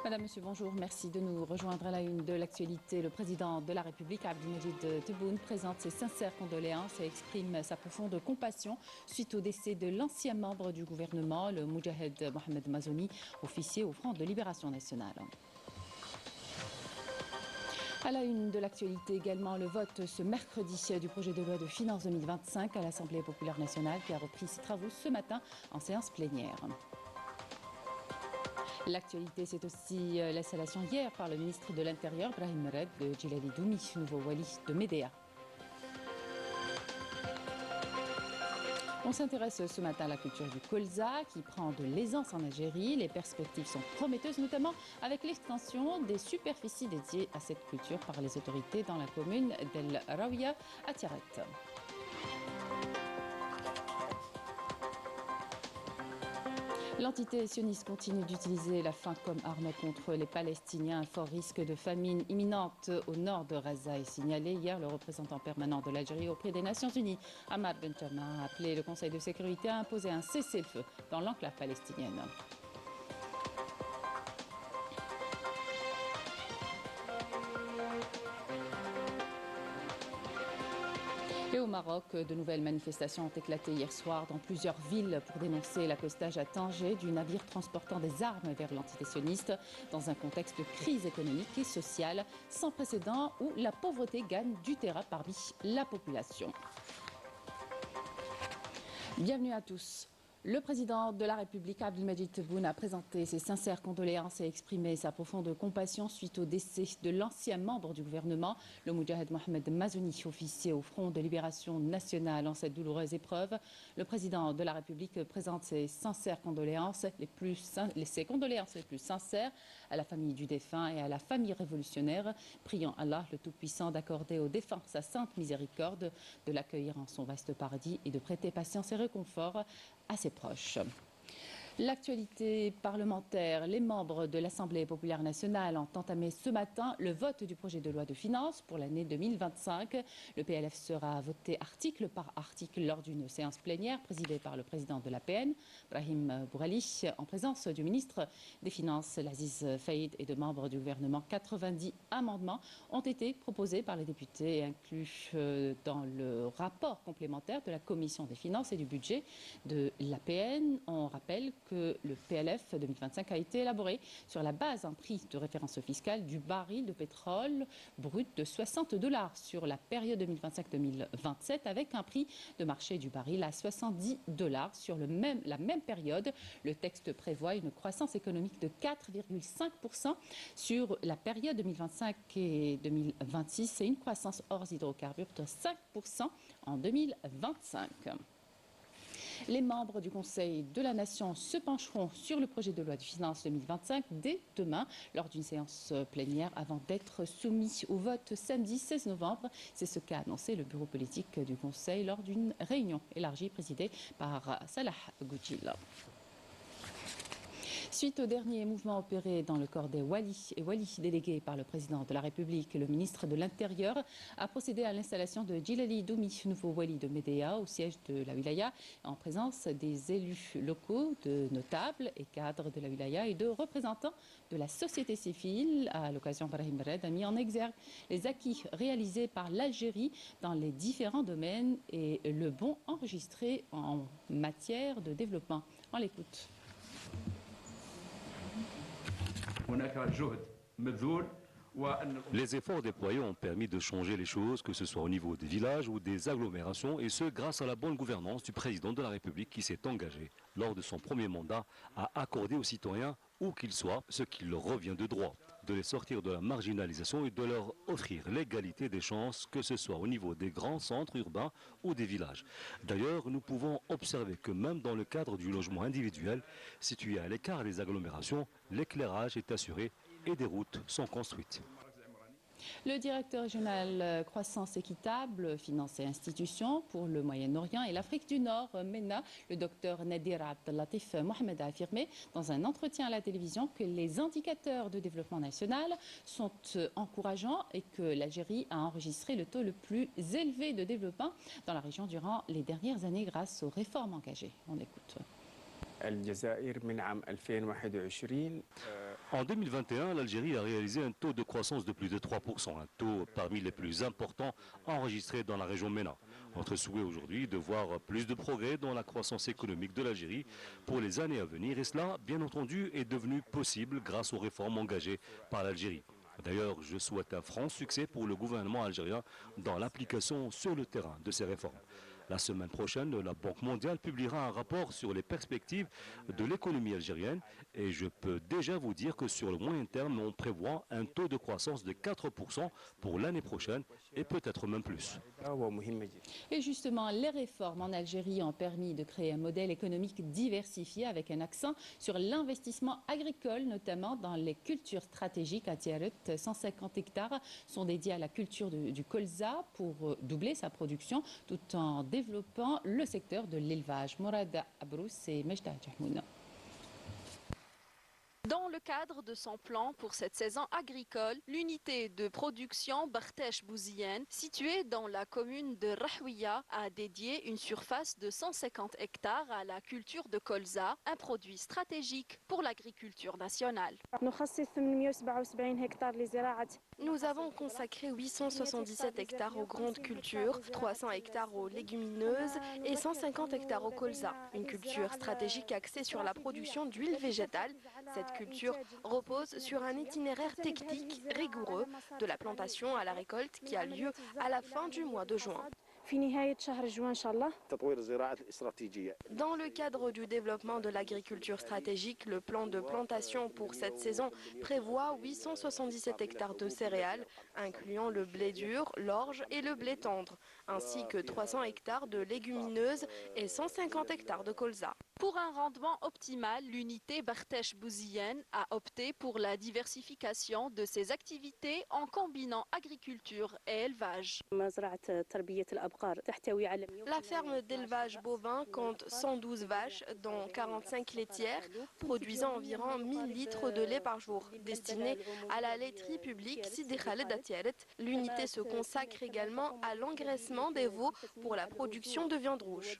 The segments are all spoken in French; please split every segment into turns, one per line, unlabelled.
Madame, Monsieur, bonjour. Merci de nous rejoindre à la une de l'actualité. Le président de la République, Abdelmajid Tebboune, présente ses sincères condoléances et exprime sa profonde compassion suite au décès de l'ancien membre du gouvernement, le Moudjahed Mohamed Mazouni, officier au Front de Libération Nationale. À la une de l'actualité également, le vote ce mercredi du projet de loi de finances 2025 à l'Assemblée populaire nationale qui a repris ses travaux ce matin en séance plénière. L'actualité, c'est aussi l'installation hier par le ministre de l'Intérieur, Brahim Red, de Djilali Doumi, nouveau wali de Médéa. On s'intéresse ce matin à la culture du colza qui prend de l'aisance en Algérie. Les perspectives sont prometteuses, notamment avec l'extension des superficies dédiées à cette culture par les autorités dans la commune d'El Raouia à Tiaret. L'entité sioniste continue d'utiliser la faim comme arme contre les Palestiniens. Un fort risque de famine imminente au nord de Gaza est signalé. Hier, le représentant permanent de l'Algérie auprès des Nations Unies, Ahmad Benjamin, a appelé le Conseil de sécurité à imposer un cessez-le-feu dans l'enclave palestinienne. Et au Maroc, de nouvelles manifestations ont éclaté hier soir dans plusieurs villes pour dénoncer l'accostage à Tanger du navire transportant des armes vers l'entité sioniste dans un contexte de crise économique et sociale sans précédent où la pauvreté gagne du terrain parmi la population. Bienvenue à tous. Le président de la République, Abdelmajid Tebboune, a présenté ses sincères condoléances et exprimé sa profonde compassion suite au décès de l'ancien membre du gouvernement, le Moudjahed Mohamed Mazouni, officier au Front de Libération Nationale. En cette douloureuse épreuve, le président de la République présente ses sincères condoléances, ses condoléances les plus sincères à la famille du défunt et à la famille révolutionnaire, priant Allah, le Tout-Puissant, d'accorder aux défunts sa sainte miséricorde, de l'accueillir en son vaste paradis et de prêter patience et réconfort à ses proches. L'actualité parlementaire, les membres de l'Assemblée populaire nationale ont entamé ce matin le vote du projet de loi de finances pour l'année 2025. Le PLF sera voté article par article lors d'une séance plénière présidée par le président de l'APN, Brahim Bourali, en présence du ministre des Finances, Laziz Faïd, et de membres du gouvernement. 90 amendements ont été proposés par les députés et inclus dans le rapport complémentaire de la Commission des finances et du budget de l'APN. On rappelle que le PLF 2025 a été élaboré sur la base d'un prix de référence fiscale du baril de pétrole brut de $60 sur la période 2025-2027 avec un prix de marché du baril à $70 sur la même période. Le texte prévoit une croissance économique de 4,5% sur la période 2025 et 2026 et une croissance hors hydrocarbures de 5% en 2025. Les membres du Conseil de la Nation se pencheront sur le projet de loi de finances 2025 dès demain lors d'une séance plénière avant d'être soumis au vote samedi 16 novembre. C'est ce qu'a annoncé le bureau politique du Conseil lors d'une réunion élargie présidée par Salah Goudjil. Suite au dernier mouvement opéré dans le corps des walis et walis délégués par le président de la République, le ministre de l'Intérieur a procédé à l'installation de Djilali Doumi, nouveau wali de Médéa, au siège de la wilaya, en présence des élus locaux, de notables et cadres de la wilaya et de représentants de la société civile. À l'occasion, Brahim Red a mis en exergue les acquis réalisés par l'Algérie dans les différents domaines et le bond enregistré en matière de développement. On l'écoute.
Les efforts déployés ont permis de changer les choses, que ce soit au niveau des villages ou des agglomérations, et ce grâce à la bonne gouvernance du président de la République qui s'est engagé, lors de son premier mandat, à accorder aux citoyens, où qu'ils soient, ce qui leur revient de droit, de les sortir de la marginalisation et de leur offrir l'égalité des chances, que ce soit au niveau des grands centres urbains ou des villages. D'ailleurs, nous pouvons observer que même dans le cadre du logement individuel, situé à l'écart des agglomérations, l'éclairage est assuré et des routes sont construites.
Le directeur régional Croissance équitable, Finances et Institutions pour le Moyen-Orient et l'Afrique du Nord, MENA, le docteur Nadir Abdellatif Mohamed, a affirmé dans un entretien à la télévision que les indicateurs de développement national sont encourageants et que l'Algérie a enregistré le taux le plus élevé de développement dans la région durant les dernières années grâce aux réformes engagées. On écoute.
En 2021, l'Algérie a réalisé un taux de croissance de plus de 3%, un taux parmi les plus importants enregistrés dans la région MENA. Notre souhait aujourd'hui de voir plus de progrès dans la croissance économique de l'Algérie pour les années à venir. Et cela, bien entendu, est devenu possible grâce aux réformes engagées par l'Algérie. D'ailleurs, je souhaite un franc succès pour le gouvernement algérien dans l'application sur le terrain de ces réformes. La semaine prochaine, la Banque mondiale publiera un rapport sur les perspectives de l'économie algérienne et je peux déjà vous dire que sur le moyen terme, on prévoit un taux de croissance de 4% pour l'année prochaine et peut-être même plus.
Et justement, les réformes en Algérie ont permis de créer un modèle économique diversifié avec un accent sur l'investissement agricole, notamment dans les cultures stratégiques. À Tiaret, 150 hectares sont dédiés à la culture du colza pour doubler sa production tout en développant le secteur de l'élevage. Morad Abrous et Mejda Jahmouna.
Dans le cadre de son plan pour cette saison agricole, l'unité de production Bartesh Bouzienne, située dans la commune de Rahouia, a dédié une surface de 150 hectares à la culture de colza, un produit stratégique pour l'agriculture nationale. Nous avons consacré 877 hectares aux grandes cultures, 300 hectares aux légumineuses et 150 hectares au colza, une culture stratégique axée sur la production d'huile végétale. Cette culture repose sur un itinéraire technique rigoureux, de la plantation à la récolte qui a lieu à la fin du mois de juin. Dans le cadre du développement de l'agriculture stratégique, le plan de plantation pour cette saison prévoit 877 hectares de céréales, incluant le blé dur, l'orge et le blé tendre, ainsi que 300 hectares de légumineuses et 150 hectares de colza. Pour un rendement optimal, l'unité Bartesh Bouzienne a opté pour la diversification de ses activités en combinant agriculture et élevage. La ferme d'élevage bovin compte 112 vaches, dont 45 laitières, produisant environ 1000 litres de lait par jour, destinés à la laiterie publique Sidi Khaled à Tiaret. L'unité se consacre également à l'engraissement des veaux pour la production de viande rouge.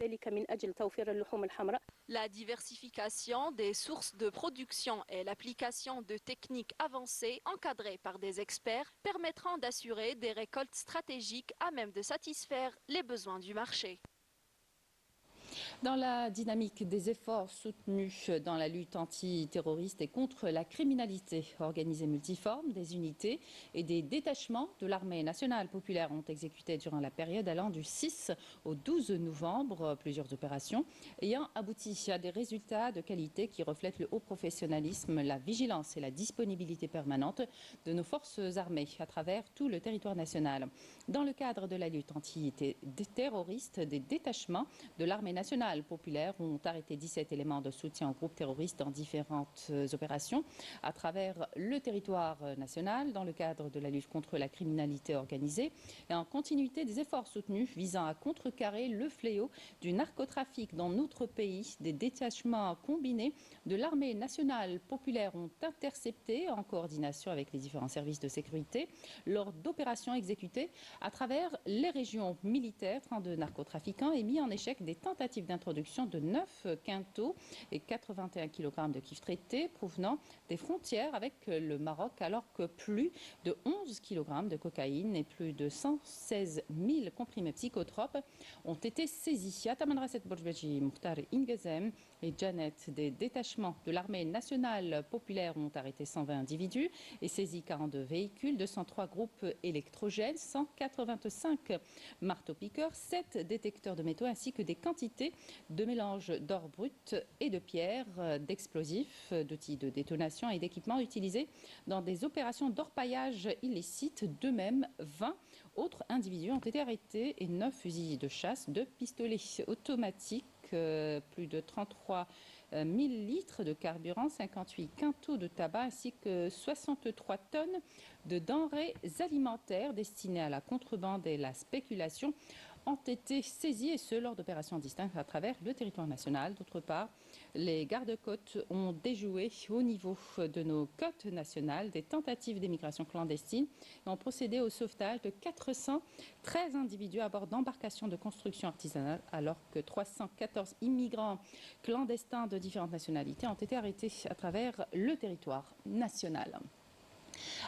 La diversification des sources de production et l'application de techniques avancées encadrées par des experts permettront d'assurer des récoltes stratégiques à même de satisfaire les besoins du marché.
Dans la dynamique des efforts soutenus dans la lutte antiterroriste et contre la criminalité organisée multiforme, des unités et des détachements de l'armée nationale populaire ont exécuté durant la période allant du 6 au 12 novembre plusieurs opérations ayant abouti à des résultats de qualité qui reflètent le haut professionnalisme, la vigilance et la disponibilité permanente de nos forces armées à travers tout le territoire national. Dans le cadre de la lutte antiterroriste, des détachements de l'armée nationale populaire ont arrêté 17 éléments de soutien aux groupes terroristes dans différentes opérations à travers le territoire national dans le cadre de la lutte contre la criminalité organisée et en continuité des efforts soutenus visant à contrecarrer le fléau du narcotrafic dans notre pays. Des détachements combinés de l'armée nationale populaire ont intercepté en coordination avec les différents services de sécurité lors d'opérations exécutées à travers les régions militaires de narcotrafiquants et mis en échec des tentatives d'introduction de 9 quintaux et 81 kg de kiff traité provenant des frontières avec le Maroc, alors que plus de 11 kg de cocaïne et plus de 116 000 comprimés psychotropes ont été saisis. Ataman Rasset Bourjbeji, Mukhtar Ingazem et Janet des détachements de l'armée nationale populaire ont arrêté 120 individus et saisi 42 véhicules, 203 groupes électrogènes, 185 marteaux-piqueurs, 7 détecteurs de métaux ainsi que des quantités de mélange d'or brut et de pierre, d'explosifs, d'outils de détonation et d'équipements utilisés dans des opérations d'orpaillage illicites. De même, 20 autres individus ont été arrêtés et 9 fusils de chasse, 2 pistolets automatiques, plus de 33 000 litres de carburant, 58 quintaux de tabac ainsi que 63 tonnes de denrées alimentaires destinées à la contrebande et la spéculation ont été saisis, et ce, lors d'opérations distinctes à travers le territoire national. D'autre part, les gardes-côtes ont déjoué au niveau de nos côtes nationales des tentatives d'émigration clandestine et ont procédé au sauvetage de 413 individus à bord d'embarcations de construction artisanale, alors que 314 immigrants clandestins de différentes nationalités ont été arrêtés à travers le territoire national.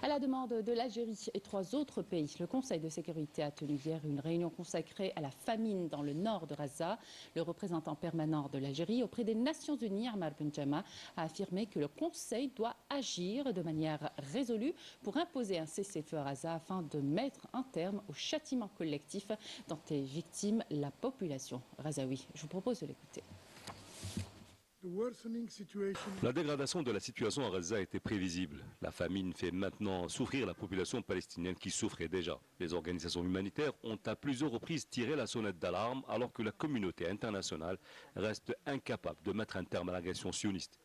À la demande de l'Algérie et 3 autres pays, le Conseil de sécurité a tenu hier une réunion consacrée à la famine dans le nord de Gaza. Le représentant permanent de l'Algérie auprès des Nations Unies, Ammar Benjama, a affirmé que le Conseil doit agir de manière résolue pour imposer un cessez-le-feu à Gaza afin de mettre un terme au châtiment collectif dont est victime la population gazaoui. Je vous propose de l'écouter.
La dégradation de la situation à Gaza était prévisible. La famine fait maintenant souffrir la population palestinienne qui souffrait déjà. Les organisations humanitaires ont à plusieurs reprises tiré la sonnette d'alarme alors que la communauté internationale reste incapable de mettre un terme à l'agression sioniste.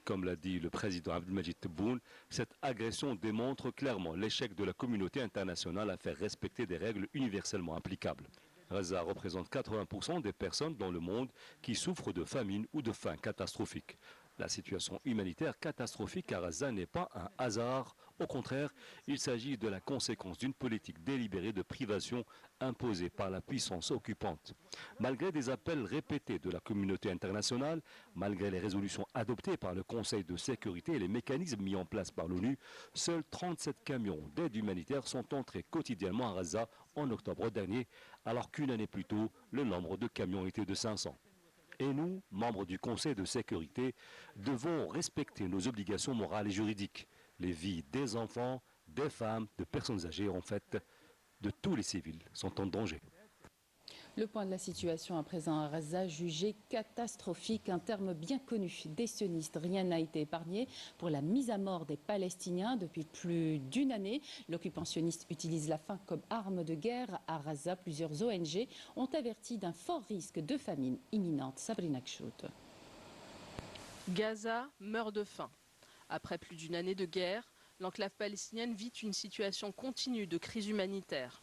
Comme l'a dit le président Abdelmadjid Tebboune, cette agression démontre clairement l'échec de la communauté internationale à faire respecter des règles universellement applicables. Gaza représente 80% des personnes dans le monde qui souffrent de famine ou de faim catastrophique. La situation humanitaire catastrophique à Gaza n'est pas un hasard. Au contraire, il s'agit de la conséquence d'une politique délibérée de privation imposée par la puissance occupante. Malgré des appels répétés de la communauté internationale, malgré les résolutions adoptées par le Conseil de sécurité et les mécanismes mis en place par l'ONU, seuls 37 camions d'aide humanitaire sont entrés quotidiennement à Gaza en octobre dernier, alors qu'une année plus tôt, le nombre de camions était de 500. Et nous, membres du Conseil de sécurité, devons respecter nos obligations morales et juridiques. Les vies des enfants, des femmes, de personnes âgées, en fait, de tous les civils sont en danger.
Le point de la situation à présent à Gaza, jugé catastrophique, un terme bien connu des sionistes. Rien n'a été épargné pour la mise à mort des Palestiniens depuis plus d'une année. L'occupant sioniste utilise la faim comme arme de guerre à Gaza. Plusieurs ONG ont averti d'un fort risque de famine imminente. Sabrina Kchout.
Gaza meurt de faim. Après plus d'une année de guerre, l'enclave palestinienne vit une situation continue de crise humanitaire.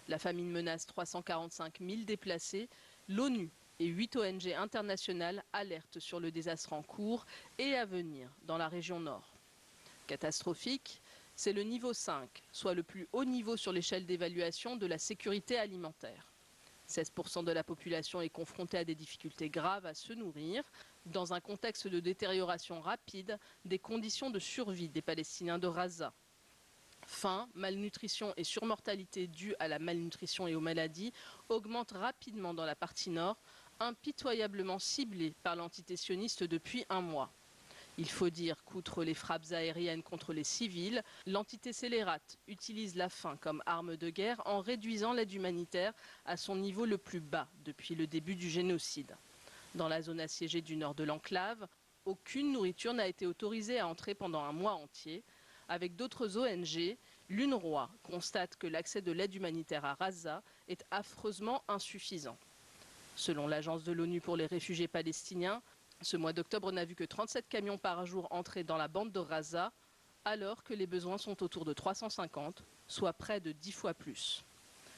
La famine menace 345 000 déplacés. L'ONU et 8 ONG internationales alertent sur le désastre en cours et à venir dans la région nord. Catastrophique, c'est le niveau 5, soit le plus haut niveau sur l'échelle d'évaluation de la sécurité alimentaire. 16% de la population est confrontée à des difficultés graves à se nourrir, dans un contexte de détérioration rapide des conditions de survie des Palestiniens de Gaza. Faim, malnutrition et surmortalité due à la malnutrition et aux maladies augmentent rapidement dans la partie nord, impitoyablement ciblée par l'entité sioniste depuis un mois. Il faut dire qu'outre les frappes aériennes contre les civils, l'entité scélérate utilise la faim comme arme de guerre en réduisant l'aide humanitaire à son niveau le plus bas depuis le début du génocide. Dans la zone assiégée du nord de l'enclave, aucune nourriture n'a été autorisée à entrer pendant un mois entier. Avec d'autres ONG, l'UNRWA constate que l'accès de l'aide humanitaire à Gaza est affreusement insuffisant. Selon l'Agence de l'ONU pour les réfugiés palestiniens, ce mois d'octobre n'a vu que 37 camions par jour entrer dans la bande de Gaza, alors que les besoins sont autour de 350, soit près de 10 fois plus.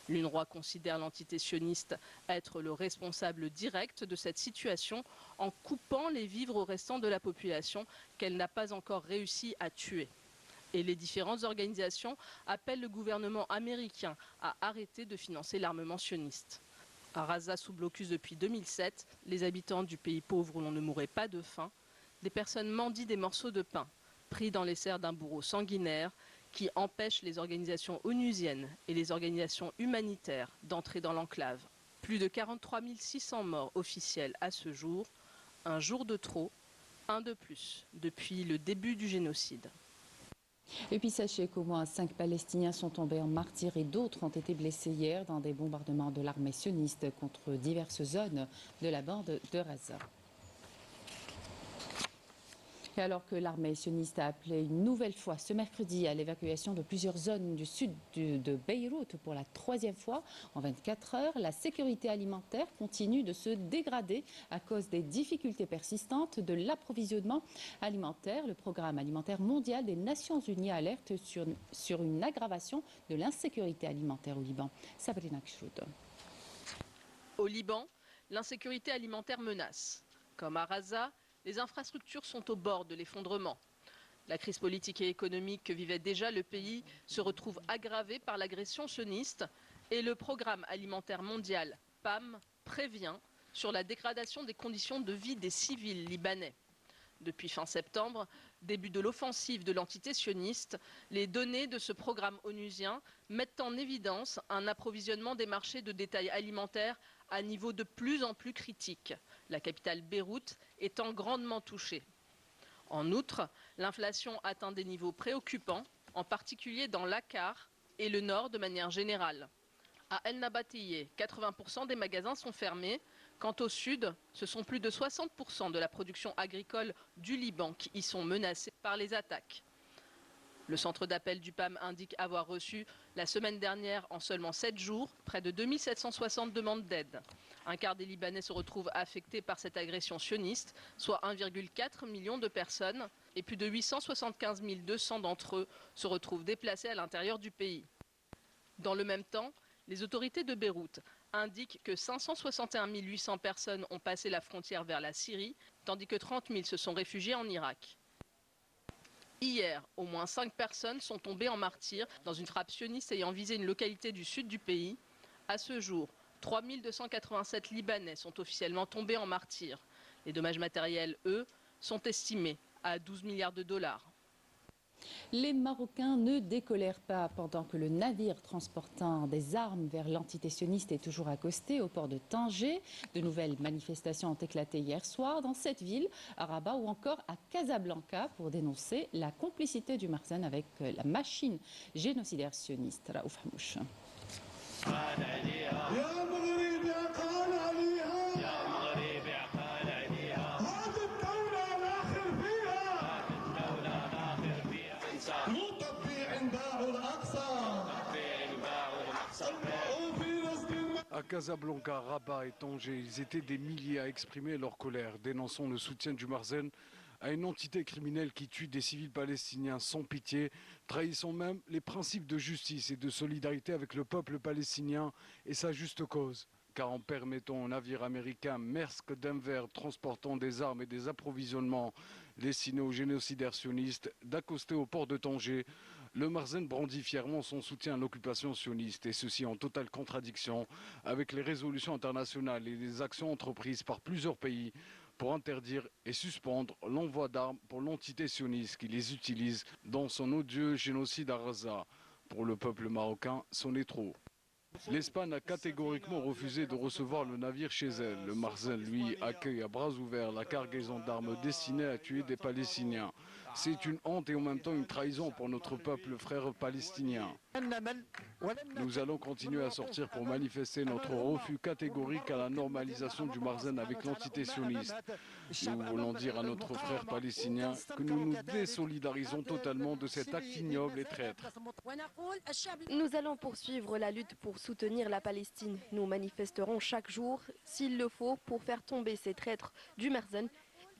L'UNRWA considère l'entité sioniste être le responsable direct de cette situation en coupant les vivres aux restants de la population qu'elle n'a pas encore réussi à tuer. Et les différentes organisations appellent le gouvernement américain à arrêter de financer l'armement sioniste. À Gaza, sous blocus depuis 2007, les habitants du pays pauvre où l'on ne mourrait pas de faim, des personnes mendient des morceaux de pain, pris dans les serres d'un bourreau sanguinaire qui empêche les organisations onusiennes et les organisations humanitaires d'entrer dans l'enclave. Plus de 43 600 morts officiels à ce jour, un jour de trop, un de plus, depuis le début du génocide.
Et puis sachez qu'au moins 5 Palestiniens sont tombés en martyrs et d'autres ont été blessés hier dans des bombardements de l'armée sioniste contre diverses zones de la bande de Gaza. Et alors que l'armée sioniste a appelé une nouvelle fois ce mercredi à l'évacuation de plusieurs zones du sud de Beyrouth pour la 3e fois en 24 heures, la sécurité alimentaire continue de se dégrader à cause des difficultés persistantes de l'approvisionnement alimentaire. Le programme alimentaire mondial des Nations Unies alerte sur une aggravation de l'insécurité alimentaire au Liban. Sabrina Kchout.
Au Liban, l'insécurité alimentaire menace. Comme à Raza, les infrastructures sont au bord de l'effondrement. La crise politique et économique que vivait déjà le pays se retrouve aggravée par l'agression sioniste et le programme alimentaire mondial, PAM, prévient sur la dégradation des conditions de vie des civils libanais. Depuis fin septembre, début de l'offensive de l'entité sioniste, les données de ce programme onusien mettent en évidence un approvisionnement des marchés de détail alimentaire à niveau de plus en plus critique, la capitale Beyrouth étant grandement touchée. En outre, l'inflation atteint des niveaux préoccupants, en particulier dans l'Akkar et le nord de manière générale. À El Nabatiyeh, 80% des magasins sont fermés. Quant au sud, ce sont plus de 60% de la production agricole du Liban qui y sont menacés par les attaques. Le centre d'appel du PAM indique avoir reçu la semaine dernière, en seulement 7 jours, près de 2760 demandes d'aide. Un quart des Libanais se retrouvent affectés par cette agression sioniste, soit 1,4 million de personnes, et plus de 875 200 d'entre eux se retrouvent déplacés à l'intérieur du pays. Dans le même temps, les autorités de Beyrouth indiquent que 561 800 personnes ont passé la frontière vers la Syrie, tandis que 30 000 se sont réfugiés en Irak. Hier, au moins 5 personnes sont tombées en martyrs dans une frappe sioniste ayant visé une localité du sud du pays. À ce jour, 3 287 Libanais sont officiellement tombés en martyrs. Les dommages matériels, eux, sont estimés à 12 milliards de dollars.
Les Marocains ne décolèrent pas pendant que le navire transportant des armes vers l'entité sioniste est toujours accosté au port de Tanger. De nouvelles manifestations ont éclaté hier soir dans cette ville, à Rabat ou encore à Casablanca pour dénoncer la complicité du Makhzen avec la machine génocidaire sioniste. Raouf Hamouch.
À Casablanca, Rabat et Tanger, ils étaient des milliers à exprimer leur colère, dénonçant le soutien du Makhzen à une entité criminelle qui tue des civils palestiniens sans pitié, trahissant même les principes de justice et de solidarité avec le peuple palestinien et sa juste cause. Car en permettant au navire américain Maersk d'Enver transportant des armes et des approvisionnements destinés aux génocidaires sionistes d'accoster au port de Tanger, le Makhzen brandit fièrement son soutien à l'occupation sioniste, et ceci en totale contradiction avec les résolutions internationales et les actions entreprises par plusieurs pays pour interdire et suspendre l'envoi d'armes pour l'entité sioniste qui les utilise dans son odieux génocide à Gaza. Pour le peuple marocain, c'en est trop. L'Espagne a catégoriquement refusé de recevoir le navire chez elle. Le Makhzen, lui, accueille à bras ouverts la cargaison d'armes destinées à tuer des Palestiniens. C'est une honte et en même temps une trahison pour notre peuple frère palestinien. Nous allons continuer à sortir pour manifester notre refus catégorique à la normalisation du Makhzen avec l'entité sioniste. Nous voulons dire à notre frère palestinien que nous nous désolidarisons totalement de cet acte ignoble et traître.
Nous allons poursuivre la lutte pour soutenir la Palestine. Nous manifesterons chaque jour, s'il le faut, pour faire tomber ces traîtres du Makhzen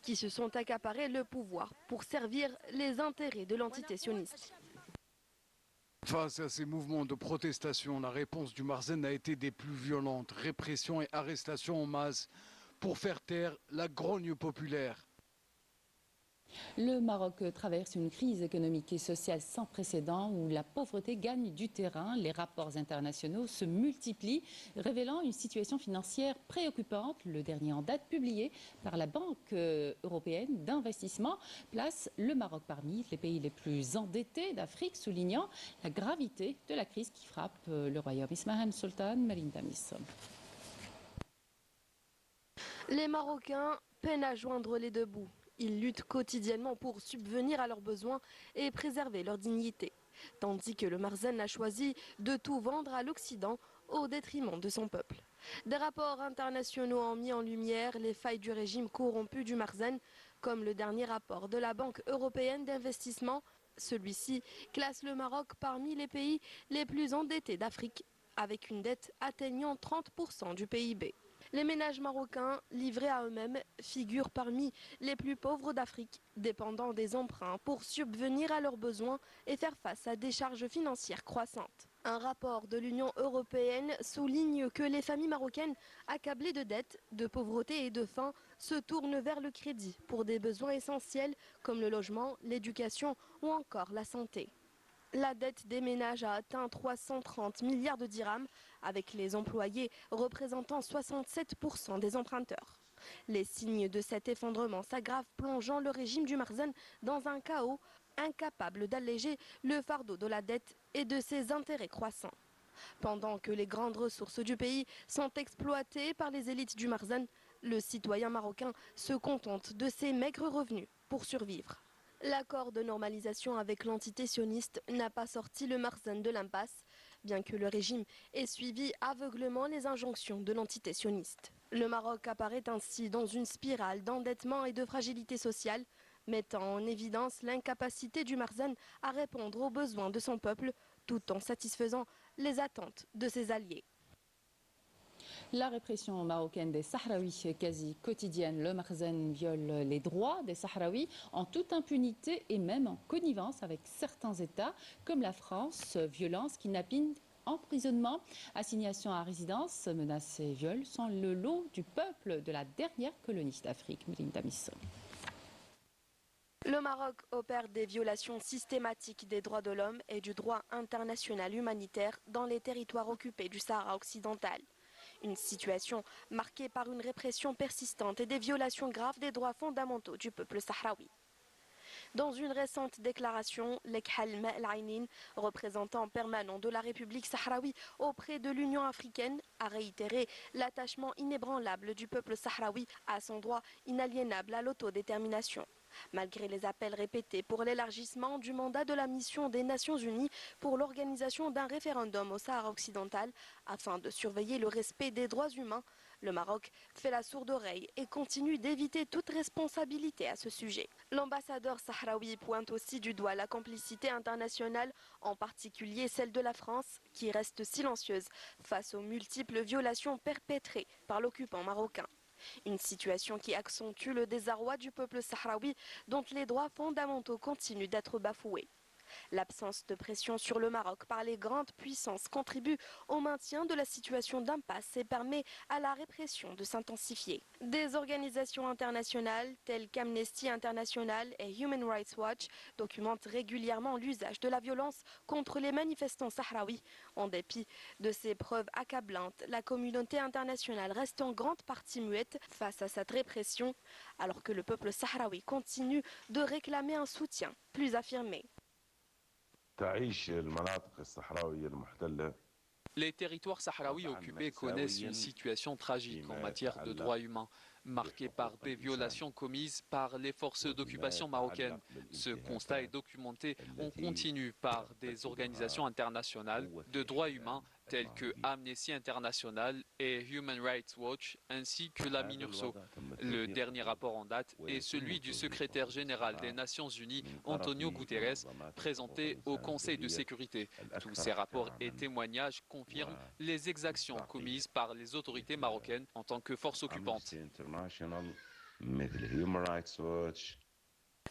qui se sont accaparés le pouvoir pour servir les intérêts de l'entité sioniste.
Face à ces mouvements de protestation, la réponse du Makhzen a été des plus violentes. Répression et arrestation en masse pour faire taire la grogne populaire.
Le Maroc traverse une crise économique et sociale sans précédent où la pauvreté gagne du terrain. Les rapports internationaux se multiplient, révélant une situation financière préoccupante. Le dernier en date, publié par la Banque européenne d'investissement, place le Maroc parmi les pays les plus endettés d'Afrique, soulignant la gravité de la crise qui frappe le royaume. Ismahan Sultan, Marine Damis.
Les Marocains peinent à joindre les deux bouts. Ils luttent quotidiennement pour subvenir à leurs besoins et préserver leur dignité. Tandis que le Makhzen a choisi de tout vendre à l'Occident au détriment de son peuple. Des rapports internationaux ont mis en lumière les failles du régime corrompu du Makhzen, comme le dernier rapport de la Banque européenne d'investissement. Celui-ci classe le Maroc parmi les pays les plus endettés d'Afrique, avec une dette atteignant 30% du PIB. Les ménages marocains, livrés à eux-mêmes, figurent parmi les plus pauvres d'Afrique, dépendant des emprunts pour subvenir à leurs besoins et faire face à des charges financières croissantes. Un rapport de l'Union européenne souligne que les familles marocaines accablées de dettes, de pauvreté et de faim se tournent vers le crédit pour des besoins essentiels comme le logement, l'éducation ou encore la santé. La dette des ménages a atteint 330 milliards de dirhams, avec les employés représentant 67% des emprunteurs. Les signes de cet effondrement s'aggravent, plongeant le régime du Marzen dans un chaos, incapable d'alléger le fardeau de la dette et de ses intérêts croissants. Pendant que les grandes ressources du pays sont exploitées par les élites du Marzen, le citoyen marocain se contente de ses maigres revenus pour survivre. L'accord de normalisation avec l'entité sioniste n'a pas sorti le Marzen de l'impasse, bien que le régime ait suivi aveuglement les injonctions de l'entité sioniste. Le Maroc apparaît ainsi dans une spirale d'endettement et de fragilité sociale, mettant en évidence l'incapacité du Marzen à répondre aux besoins de son peuple, tout en satisfaisant les attentes de ses alliés.
La répression marocaine des Sahraouis est quasi quotidienne. Le Marzen viole les droits des Sahraouis en toute impunité et même en connivence avec certains États comme la France. Violence, kidnapping, emprisonnement, assignation à résidence, menaces et viols sont le lot du peuple de la dernière colonie d'Afrique. Melinda Misson.
Le Maroc opère des violations systématiques des droits de l'homme et du droit international humanitaire dans les territoires occupés du Sahara occidental. Une situation marquée par une répression persistante et des violations graves des droits fondamentaux du peuple sahraoui. Dans une récente déclaration, Lekhal Ma'al-Ainin, représentant permanent de la République sahraoui auprès de l'Union africaine, a réitéré l'attachement inébranlable du peuple sahraoui à son droit inaliénable à l'autodétermination. Malgré les appels répétés pour l'élargissement du mandat de la mission des Nations Unies pour l'organisation d'un référendum au Sahara occidental afin de surveiller le respect des droits humains, le Maroc fait la sourde oreille et continue d'éviter toute responsabilité à ce sujet. L'ambassadeur sahraoui pointe aussi du doigt la complicité internationale, en particulier celle de la France, qui reste silencieuse face aux multiples violations perpétrées par l'occupant marocain. Une situation qui accentue le désarroi du peuple sahraoui dont les droits fondamentaux continuent d'être bafoués. L'absence de pression sur le Maroc par les grandes puissances contribue au maintien de la situation d'impasse et permet à la répression de s'intensifier. Des organisations internationales telles qu'Amnesty International et Human Rights Watch documentent régulièrement l'usage de la violence contre les manifestants sahraouis. En dépit de ces preuves accablantes, la communauté internationale reste en grande partie muette face à cette répression, alors que le peuple sahraoui continue de réclamer un soutien plus affirmé.
Les territoires sahraouis occupés connaissent une situation tragique en matière de droits humains, marquée par des violations commises par les forces d'occupation marocaines. Ce constat est documenté en continu par des organisations internationales de droits humains telles que Amnesty International et Human Rights Watch, ainsi que la MINURSO. Le dernier rapport en date est celui du secrétaire général des Nations Unies, Antonio Guterres, présenté au Conseil de sécurité. Tous ces rapports et témoignages confirment les exactions commises par les autorités marocaines en tant que force occupante.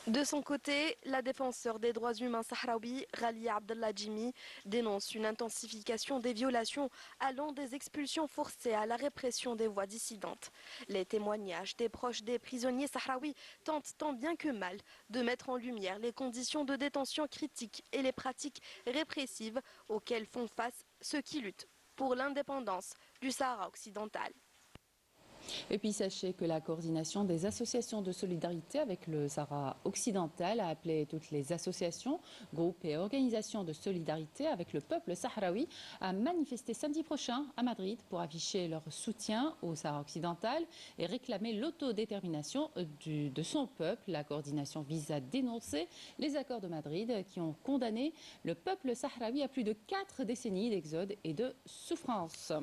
De son côté, la défenseure des droits humains sahraoui, Ghalia Abdallah Jimi, dénonce une intensification des violations allant des expulsions forcées à la répression des voix dissidentes. Les témoignages des proches des prisonniers sahraouis tentent tant bien que mal de mettre en lumière les conditions de détention critiques et les pratiques répressives auxquelles font face ceux qui luttent pour l'indépendance du Sahara occidental.
Et puis sachez que la coordination des associations de solidarité avec le Sahara occidental a appelé toutes les associations, groupes et organisations de solidarité avec le peuple sahraoui à manifester samedi prochain à Madrid pour afficher leur soutien au Sahara occidental et réclamer l'autodétermination de son peuple. La coordination vise à dénoncer les accords de Madrid qui ont condamné le peuple sahraoui à plus de 4 décennies d'exode et de souffrance.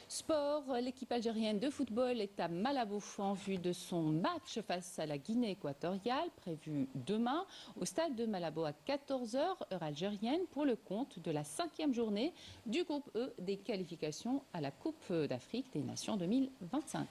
Sport, l'équipe algérienne de football est à Malabo en vue de son match face à la Guinée équatoriale, prévu demain au stade de Malabo à 14h, heure algérienne, pour le compte de la 5e journée du groupe E des qualifications à la Coupe d'Afrique des Nations 2025.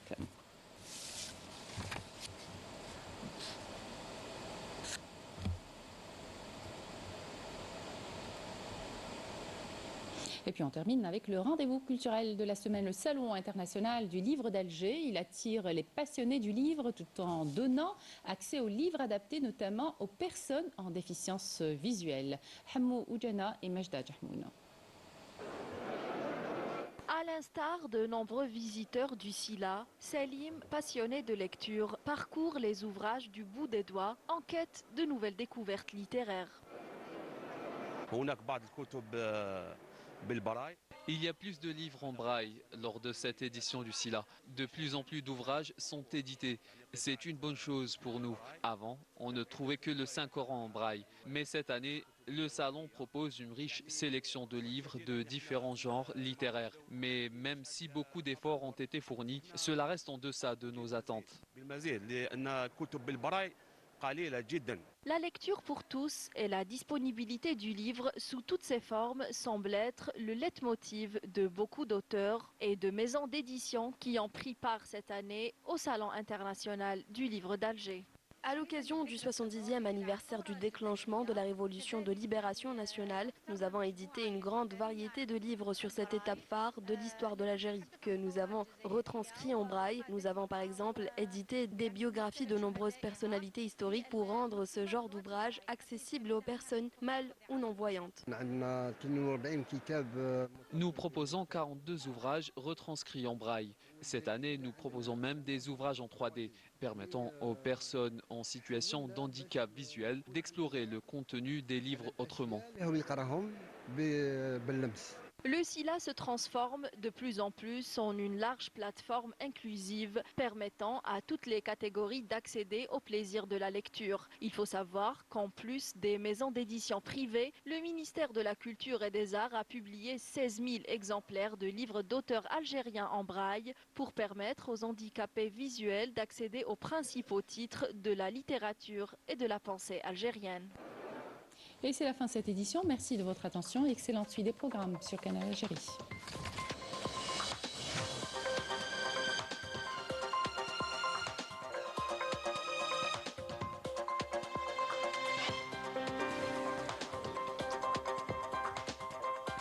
Et puis on termine avec le rendez-vous culturel de la semaine, le Salon international du livre d'Alger. Il attire les passionnés du livre tout en donnant accès aux livres adaptés notamment aux personnes en déficience visuelle. Hamou Oudjana et Majda Jahmoun.
À l'instar de nombreux visiteurs du SILA, Salim, passionné de lecture, parcourt les ouvrages du bout des doigts en quête de nouvelles découvertes littéraires.
Il y a plus de livres en braille lors de cette édition du SILA. De plus en plus d'ouvrages sont édités. C'est une bonne chose pour nous. Avant, on ne trouvait que le Saint-Coran en braille. Mais cette année, le salon propose une riche sélection de livres de différents genres littéraires. Mais même si beaucoup d'efforts ont été fournis, cela reste en deçà de nos attentes.
La lecture pour tous et la disponibilité du livre sous toutes ses formes semblent être le leitmotiv de beaucoup d'auteurs et de maisons d'édition qui ont pris part cette année au Salon international du livre d'Alger.
À l'occasion du 70e anniversaire du déclenchement de la révolution de libération nationale, nous avons édité une grande variété de livres sur cette étape phare de l'histoire de l'Algérie, que nous avons retranscrit en braille. Nous avons par exemple édité des biographies de nombreuses personnalités historiques pour rendre ce genre d'ouvrage accessible aux personnes mal ou non-voyantes.
Nous proposons 42 ouvrages retranscrits en braille. Cette année, nous proposons même des ouvrages en 3D, permettant aux personnes en situation d'handicap visuel d'explorer le contenu des livres autrement.
Le SILA se transforme de plus en plus en une large plateforme inclusive permettant à toutes les catégories d'accéder au plaisir de la lecture. Il faut savoir qu'en plus des maisons d'édition privées, le ministère de la Culture et des Arts a publié 16 000 exemplaires de livres d'auteurs algériens en braille pour permettre aux handicapés visuels d'accéder aux principaux titres de la littérature et de la pensée algérienne.
Et c'est la fin de cette édition. Merci de votre attention et excellente suite des programmes sur Canal Algérie.